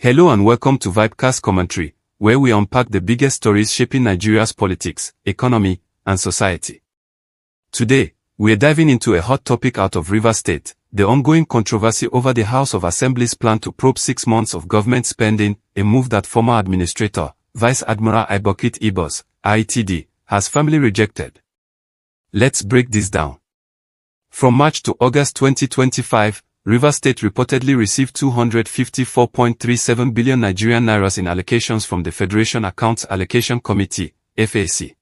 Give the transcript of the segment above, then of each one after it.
Hello and welcome to Vibecast Commentary, where we unpack the biggest stories shaping Nigeria's politics, economy, and society. Today, we are diving into a hot topic out of Rivers State, the ongoing controversy over the House of Assembly's plan to probe 6 months of government spending, a move that former administrator, Vice Admiral Ibok-Ete Ibas, retd, has firmly rejected. Let's break this down. From March to August 2025, Rivers State reportedly received 254.37 billion Nigerian nairas in allocations from the Federation Accounts Allocation Committee, FAC.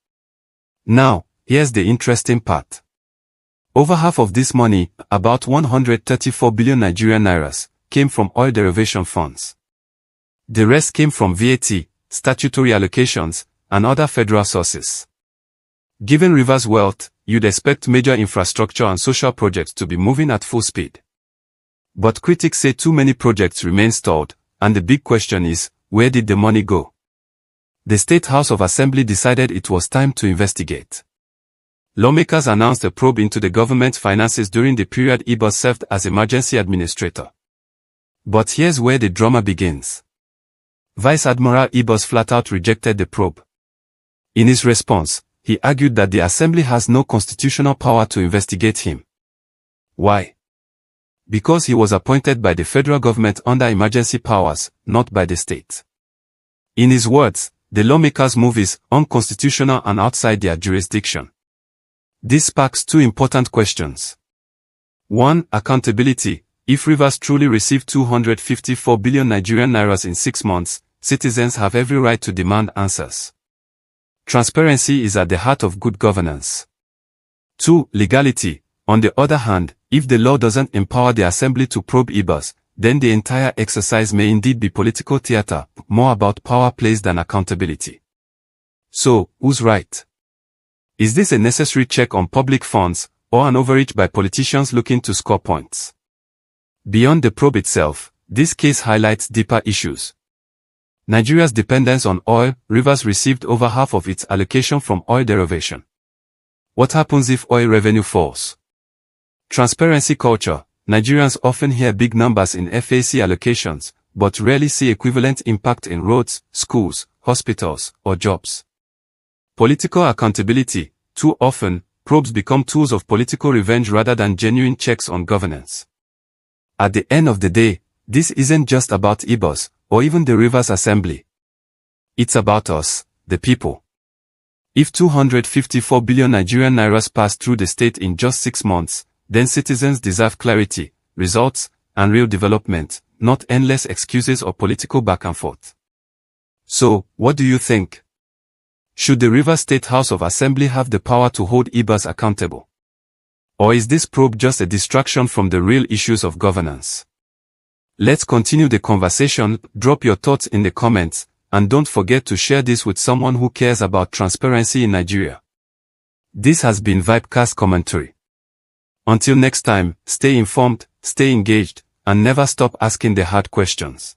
Now, here's the interesting part. Over half of this money, about 134 billion Nigerian nairas, came from oil derivation funds. The rest came from VAT, statutory allocations, and other federal sources. Given Rivers' wealth, you'd expect major infrastructure and social projects to be moving at full speed. But critics say too many projects remain stalled, and the big question is, where did the money go? The State House of Assembly decided it was time to investigate. Lawmakers announced a probe into the government's finances during the period Ibas served as emergency administrator. But here's where the drama begins. Vice Admiral Ibas flat-out rejected the probe. In his response, he argued that the Assembly has no constitutional power to investigate him. Why? Because he was appointed by the federal government under emergency powers, not by the state. In his words, the lawmakers' move is unconstitutional and outside their jurisdiction. This sparks two important questions. 1. Accountability. If Rivers truly received 254 billion Nigerian nairas in 6 months, citizens have every right to demand answers. Transparency is at the heart of good governance. 2. Legality. On the other hand, if the law doesn't empower the Assembly to probe Ibas, then the entire exercise may indeed be political theater, more about power plays than accountability. So, who's right? Is this a necessary check on public funds, or an overreach by politicians looking to score points? Beyond the probe itself, this case highlights deeper issues. Nigeria's dependence on oil. Rivers received over half of its allocation from oil derivation. What happens if oil revenue falls? Transparency culture. Nigerians often hear big numbers in FAC allocations, but rarely see equivalent impact in roads, schools, hospitals, or jobs. Political accountability. Too often, probes become tools of political revenge rather than genuine checks on governance. At the end of the day, this isn't just about Ibas, or even the Rivers Assembly. It's about us, the people. If 254 billion Nigerian nairas passed through the state in just 6 months, then citizens deserve clarity, results, and real development, not endless excuses or political back and forth. So, what do you think? Should the Rivers State House of Assembly have the power to hold Ibas accountable? Or is this probe just a distraction from the real issues of governance? Let's continue the conversation. Drop your thoughts in the comments, and don't forget to share this with someone who cares about transparency in Nigeria. This has been Vibecast Commentary. Until next time, stay informed, stay engaged, and never stop asking the hard questions.